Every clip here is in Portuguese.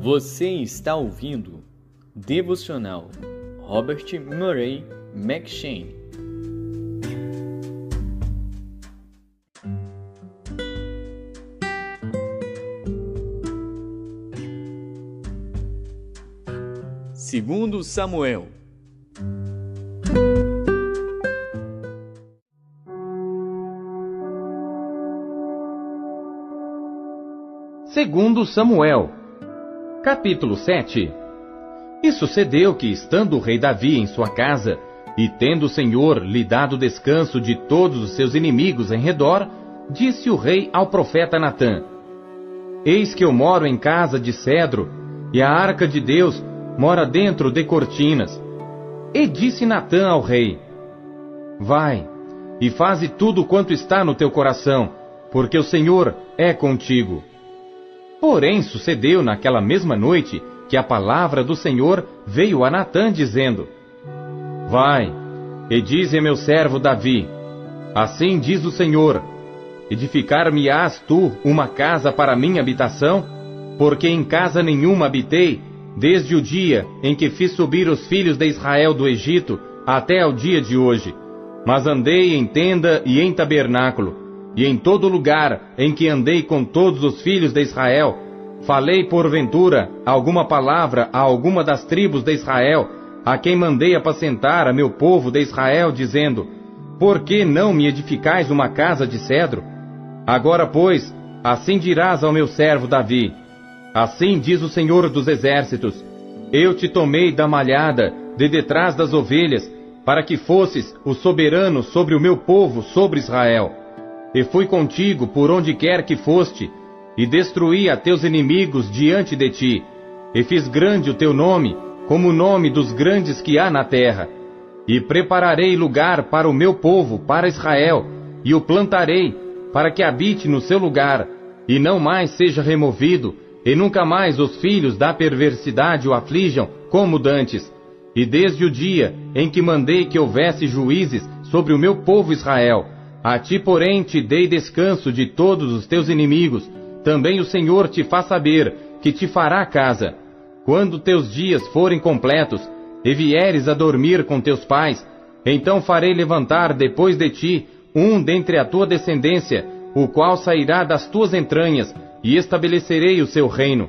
Você está ouvindo Devocional Robert Murray McCheyne. Segundo Samuel. Segundo Samuel, capítulo 7. E sucedeu que, estando o rei Davi em sua casa, e tendo o Senhor lhe dado descanso de todos os seus inimigos em redor, disse o rei ao profeta Natã: Eis que eu moro em casa de cedro, e a arca de Deus mora dentro de cortinas. E disse Natã ao rei: Vai, e faze tudo quanto está no teu coração, porque o Senhor é contigo. Porém sucedeu naquela mesma noite que a palavra do Senhor veio a Natã, dizendo: Vai, e dize a meu servo Davi: Assim diz o Senhor: Edificar-me-ás tu uma casa para minha habitação? Porque em casa nenhuma habitei, desde o dia em que fiz subir os filhos de Israel do Egito até ao dia de hoje. Mas andei em tenda e em tabernáculo, e em todo lugar em que andei com todos os filhos de Israel, falei porventura alguma palavra a alguma das tribos de Israel, a quem mandei apacentar a meu povo de Israel, dizendo: Por que não me edificais uma casa de cedro? Agora, pois, assim dirás ao meu servo Davi: Assim diz o Senhor dos Exércitos: Eu te tomei da malhada, de detrás das ovelhas, para que fosses o soberano sobre o meu povo, sobre Israel. E fui contigo por onde quer que foste, e destruí a teus inimigos diante de ti, e fiz grande o teu nome, como o nome dos grandes que há na terra. E prepararei lugar para o meu povo, para Israel, e o plantarei, para que habite no seu lugar, e não mais seja removido, e nunca mais os filhos da perversidade o aflijam, como dantes. E desde o dia em que mandei que houvesse juízes sobre o meu povo Israel, a ti, porém, te dei descanso de todos os teus inimigos. Também o Senhor te faz saber que te fará casa. Quando teus dias forem completos, e vieres a dormir com teus pais, então farei levantar depois de ti um dentre a tua descendência, o qual sairá das tuas entranhas, e estabelecerei o seu reino.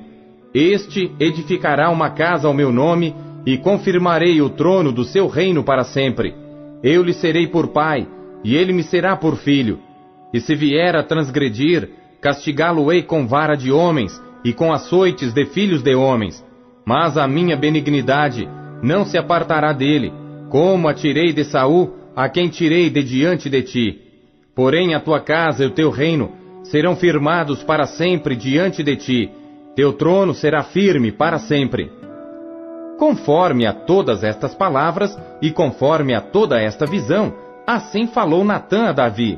Este edificará uma casa ao meu nome, e confirmarei o trono do seu reino para sempre. Eu lhe serei por pai, e ele me será por filho. E se vier a transgredir, castigá-lo-ei com vara de homens, e com açoites de filhos de homens. Mas a minha benignidade não se apartará dele, como a tirei de Saul, a quem tirei de diante de ti. Porém a tua casa e o teu reino serão firmados para sempre diante de ti, teu trono será firme para sempre. Conforme a todas estas palavras, e conforme a toda esta visão, assim falou Natã a Davi.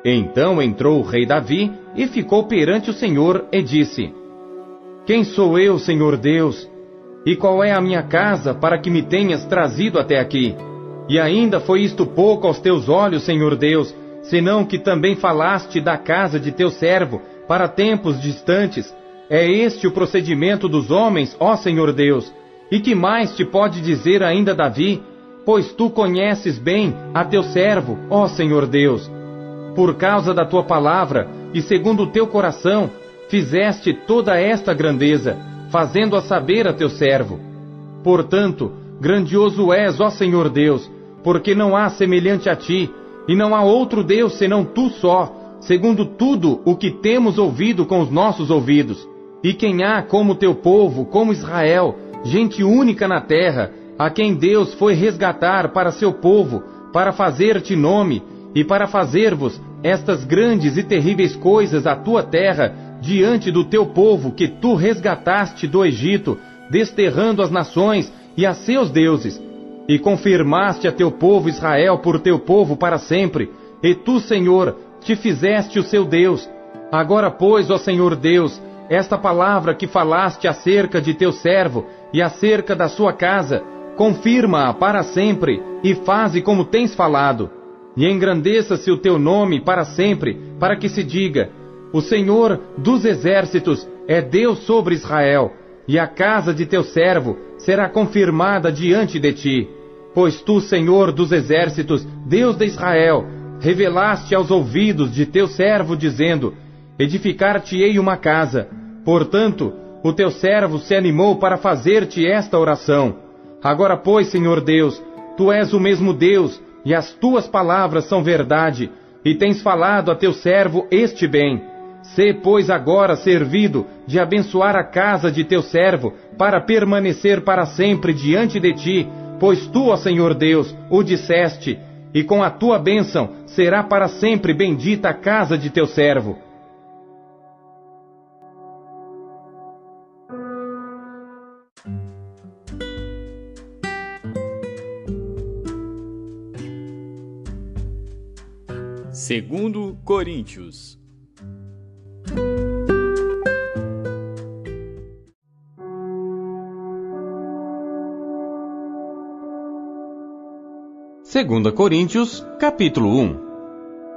Então entrou o rei Davi, e ficou perante o Senhor, e disse: Quem sou eu, Senhor Deus? E qual é a minha casa, para que me tenhas trazido até aqui? E ainda foi isto pouco aos teus olhos, Senhor Deus, senão que também falaste da casa de teu servo, para tempos distantes. É este o procedimento dos homens, ó Senhor Deus. E que mais te pode dizer ainda Davi? Pois tu conheces bem a teu servo, ó Senhor Deus. Por causa da tua palavra, e segundo o teu coração, fizeste toda esta grandeza, fazendo-a saber a teu servo. Portanto, grandioso és, ó Senhor Deus, porque não há semelhante a ti, e não há outro Deus senão tu só, segundo tudo o que temos ouvido com os nossos ouvidos. E quem há como teu povo, como Israel, gente única na terra, a quem Deus foi resgatar para seu povo, para fazer-te nome, e para fazer-vos estas grandes e terríveis coisas à tua terra, diante do teu povo que tu resgataste do Egito, desterrando as nações e a seus deuses, e confirmaste a teu povo Israel por teu povo para sempre, e tu, Senhor, te fizeste o seu Deus. Agora, pois, ó Senhor Deus, esta palavra que falaste acerca de teu servo e acerca da sua casa, confirma-a para sempre, e faze como tens falado. e engrandeça-se o teu nome para sempre, para que se diga: o Senhor dos exércitos é Deus sobre Israel, e a casa de teu servo será confirmada diante de ti. Pois tu, Senhor dos exércitos, Deus de Israel, revelaste aos ouvidos de teu servo, dizendo: edificar-te-ei uma casa. Portanto, o teu servo se animou para fazer-te esta oração. Agora, pois, Senhor Deus, tu és o mesmo Deus, e as tuas palavras são verdade, e tens falado a teu servo este bem. Sê, pois, agora servido de abençoar a casa de teu servo, para permanecer para sempre diante de ti, pois tu, ó Senhor Deus, o disseste, e com a tua bênção será para sempre bendita a casa de teu servo. Segundo Coríntios. Segunda Coríntios, capítulo 1.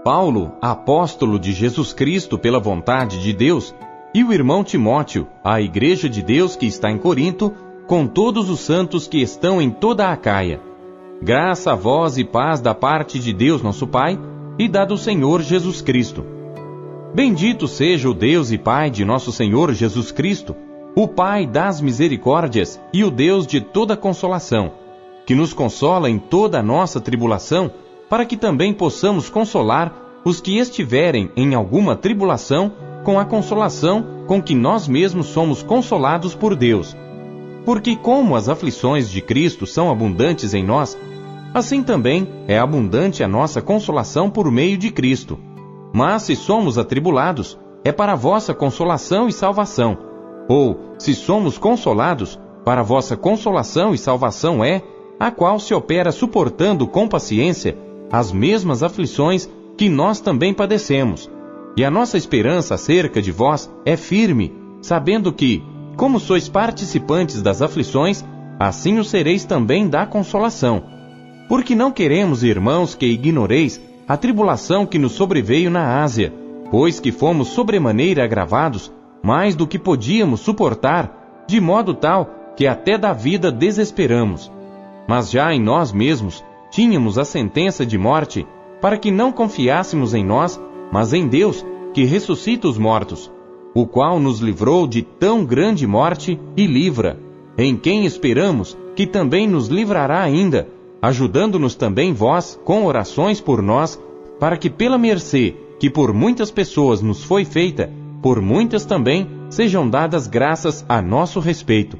Paulo, apóstolo de Jesus Cristo pela vontade de Deus, e o irmão Timóteo, à igreja de Deus que está em Corinto, com todos os santos que estão em toda a Acaia. Graça a vós e paz da parte de Deus nosso Pai, e da do Senhor Jesus Cristo. Bendito seja o Deus e Pai de nosso Senhor Jesus Cristo, o Pai das misericórdias e o Deus de toda consolação, que nos consola em toda a nossa tribulação, para que também possamos consolar os que estiverem em alguma tribulação com a consolação com que nós mesmos somos consolados por Deus. Porque como as aflições de Cristo são abundantes em nós, assim também é abundante a nossa consolação por meio de Cristo. Mas se somos atribulados, é para a vossa consolação e salvação. Ou, se somos consolados, para a vossa consolação e salvação é, a qual se opera suportando com paciência as mesmas aflições que nós também padecemos. E a nossa esperança acerca de vós é firme, sabendo que, como sois participantes das aflições, assim o sereis também da consolação. Porque não queremos, irmãos, que ignoreis a tribulação que nos sobreveio na Ásia, pois que fomos sobremaneira agravados, mais do que podíamos suportar, de modo tal que até da vida desesperamos. Mas já em nós mesmos tínhamos a sentença de morte, para que não confiássemos em nós, mas em Deus, que ressuscita os mortos, o qual nos livrou de tão grande morte e livra, em quem esperamos que também nos livrará ainda, ajudando-nos também vós com orações por nós, para que pela mercê que por muitas pessoas nos foi feita, por muitas também sejam dadas graças a nosso respeito.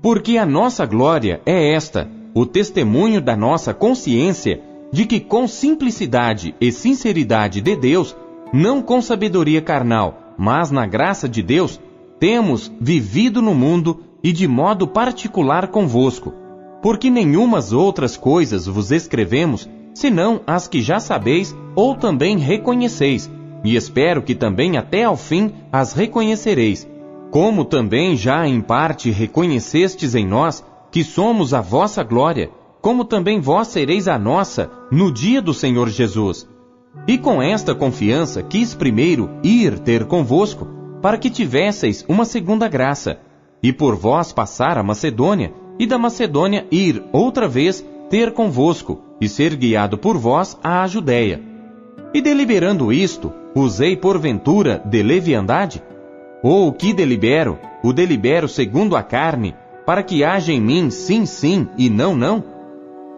Porque a nossa glória é esta, o testemunho da nossa consciência, de que com simplicidade e sinceridade de Deus, não com sabedoria carnal, mas na graça de Deus, temos vivido no mundo e de modo particular convosco. Porque nenhumas outras coisas vos escrevemos, senão as que já sabeis ou também reconheceis, e espero que também até ao fim as reconhecereis, como também já em parte reconhecestes em nós, que somos a vossa glória, como também vós sereis a nossa no dia do Senhor Jesus. E com esta confiança quis primeiro ir ter convosco, para que tivesseis uma segunda graça, e por vós passar a Macedônia, e da Macedônia ir outra vez ter convosco, e ser guiado por vós à Judéia. E deliberando isto, usei porventura de leviandade? Ou o que delibero, o delibero segundo a carne, para que haja em mim sim, sim, e não, não?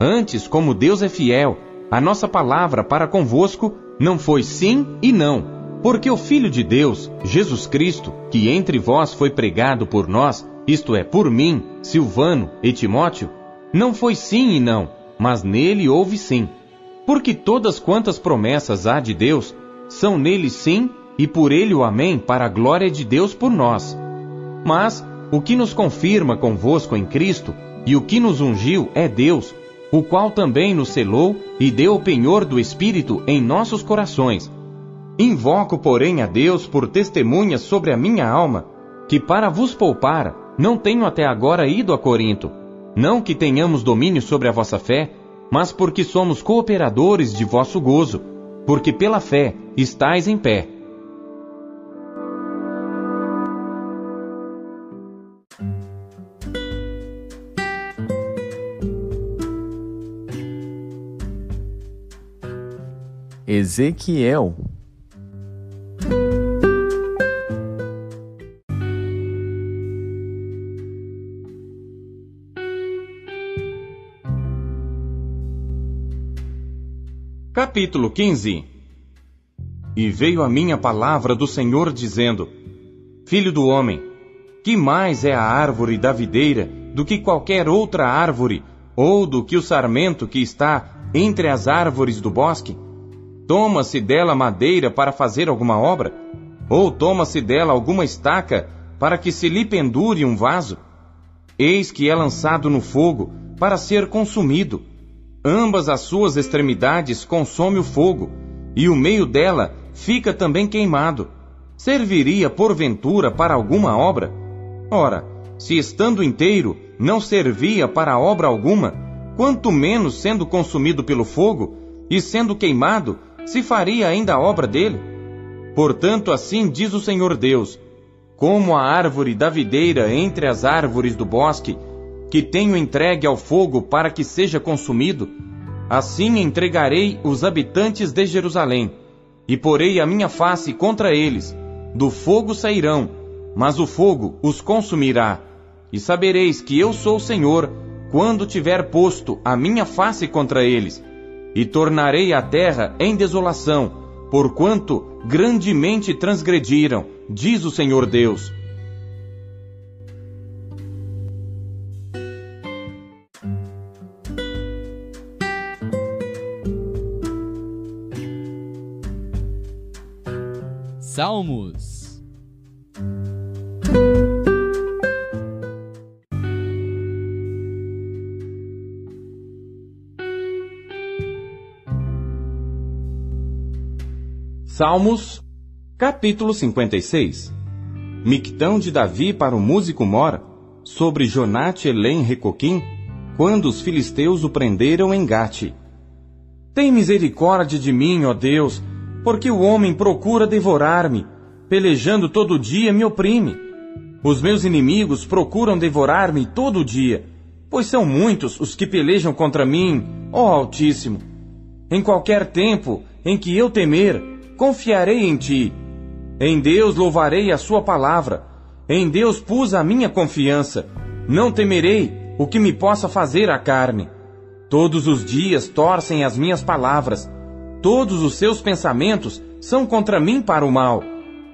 Antes, como Deus é fiel, a nossa palavra para convosco não foi sim e não, porque o Filho de Deus, Jesus Cristo, que entre vós foi pregado por nós, isto é, por mim, Silvano e Timóteo, não foi sim e não, mas nele houve sim. Porque todas quantas promessas há de Deus, são nele sim, e por ele o amém, para a glória de Deus por nós. Mas o que nos confirma convosco em Cristo, e o que nos ungiu é Deus, o qual também nos selou e deu o penhor do Espírito em nossos corações. Invoco, porém, a Deus por testemunha sobre a minha alma, que para vos poupar, não tenho até agora ido a Corinto. Não que tenhamos domínio sobre a vossa fé, mas porque somos cooperadores de vosso gozo, porque pela fé estais em pé. Ezequiel. Capítulo 15. E veio a mim a palavra do Senhor dizendo: Filho do homem, que mais é a árvore da videira do que qualquer outra árvore, ou do que o sarmento que está entre as árvores do bosque? Toma-se dela madeira para fazer alguma obra? Ou toma-se dela alguma estaca para que se lhe pendure um vaso? Eis que é lançado no fogo para ser consumido. Ambas as suas extremidades consome o fogo, e o meio dela fica também queimado. Serviria porventura para alguma obra? Ora, se estando inteiro não servia para obra alguma, quanto menos sendo consumido pelo fogo e sendo queimado, se faria ainda a obra dele? Portanto, assim diz o Senhor Deus: como a árvore da videira entre as árvores do bosque, que tenho entregue ao fogo para que seja consumido, assim entregarei os habitantes de Jerusalém, e porei a minha face contra eles. Do fogo sairão, mas o fogo os consumirá. E sabereis que eu sou o Senhor, quando tiver posto a minha face contra eles. E tornarei a terra em desolação, porquanto grandemente transgrediram, diz o Senhor Deus. Salmos. Salmos, capítulo 56. Mictão de Davi para o músico Mor, sobre Jonate Elém Recoquim, quando os filisteus o prenderam em Gate. Tem misericórdia de mim, ó Deus, porque o homem procura devorar-me, pelejando todo dia me oprime. Os meus inimigos procuram devorar-me todo dia, pois são muitos os que pelejam contra mim, ó Altíssimo. Em qualquer tempo em que eu temer, confiarei em ti. Em Deus louvarei a sua palavra. Em Deus pus a minha confiança. Não temerei o que me possa fazer a carne. Todos os dias torcem as minhas palavras. Todos os seus pensamentos são contra mim para o mal.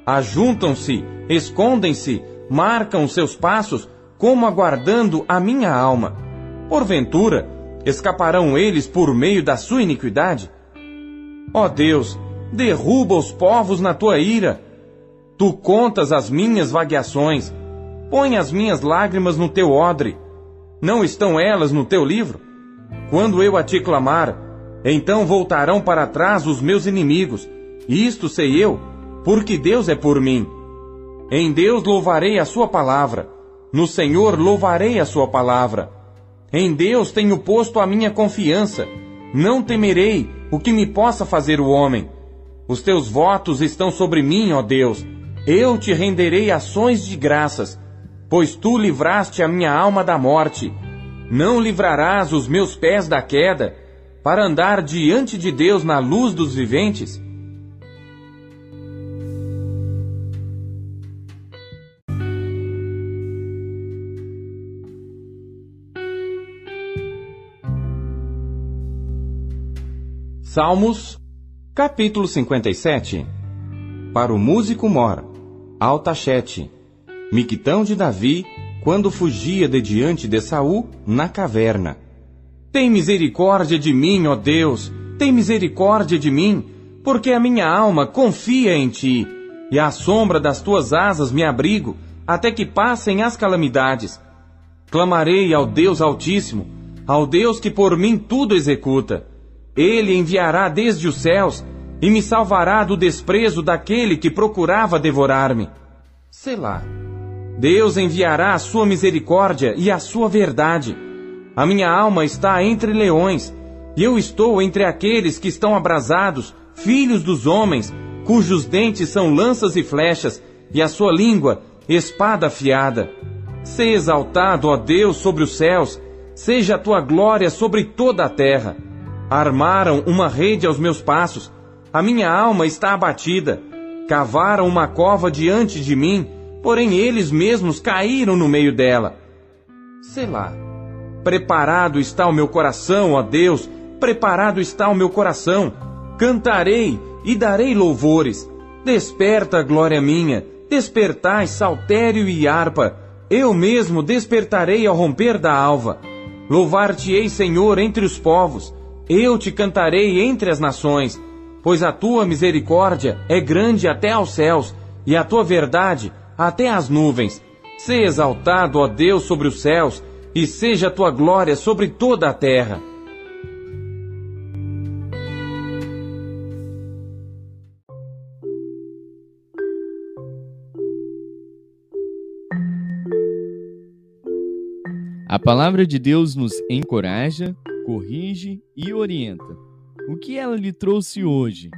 Ajuntam-se, escondem-se, marcam os seus passos, como aguardando a minha alma. Porventura, escaparão eles por meio da sua iniquidade? Ó Deus, derruba os povos na tua ira. Tu contas as minhas vagueações. Põe as minhas lágrimas no teu odre. Não estão elas no teu livro? Quando eu a te clamar, então voltarão para trás os meus inimigos. Isto sei eu, porque Deus é por mim. Em Deus louvarei a sua palavra. No Senhor louvarei a sua palavra. Em Deus tenho posto a minha confiança. Não temerei o que me possa fazer o homem. Os teus votos estão sobre mim, ó Deus. Eu te renderei ações de graças, pois tu livraste a minha alma da morte. Não livrarás os meus pés da queda, para andar diante de Deus na luz dos viventes? Salmos, capítulo 57. Para o músico Mor, Altachete, Mictão de Davi, quando fugia de diante de Saul na caverna. Tem misericórdia de mim, ó Deus, tem misericórdia de mim, porque a minha alma confia em ti, e à sombra das tuas asas me abrigo, até que passem as calamidades. Clamarei ao Deus Altíssimo, ao Deus que por mim tudo executa. Ele enviará desde os céus, e me salvará do desprezo daquele que procurava devorar-me. Selá. Deus enviará a sua misericórdia e a sua verdade. A minha alma está entre leões, e eu estou entre aqueles que estão abrasados, filhos dos homens, cujos dentes são lanças e flechas, e a sua língua, espada afiada. Sê exaltado, ó Deus, sobre os céus, seja a tua glória sobre toda a terra. Armaram uma rede aos meus passos, a minha alma está abatida. Cavaram uma cova diante de mim, porém eles mesmos caíram no meio dela. Selá. Preparado está o meu coração, ó Deus, preparado está o meu coração. Cantarei e darei louvores. Desperta, glória minha, despertai saltério e harpa. Eu mesmo despertarei ao romper da alva. Louvar-te-ei, Senhor, entre os povos. Eu te cantarei entre as nações. Pois a tua misericórdia é grande até aos céus, e a tua verdade até às nuvens. Sê exaltado, ó Deus, sobre os céus, e seja a tua glória sobre toda a terra. A palavra de Deus nos encoraja, corrige e orienta. O que ela lhe trouxe hoje?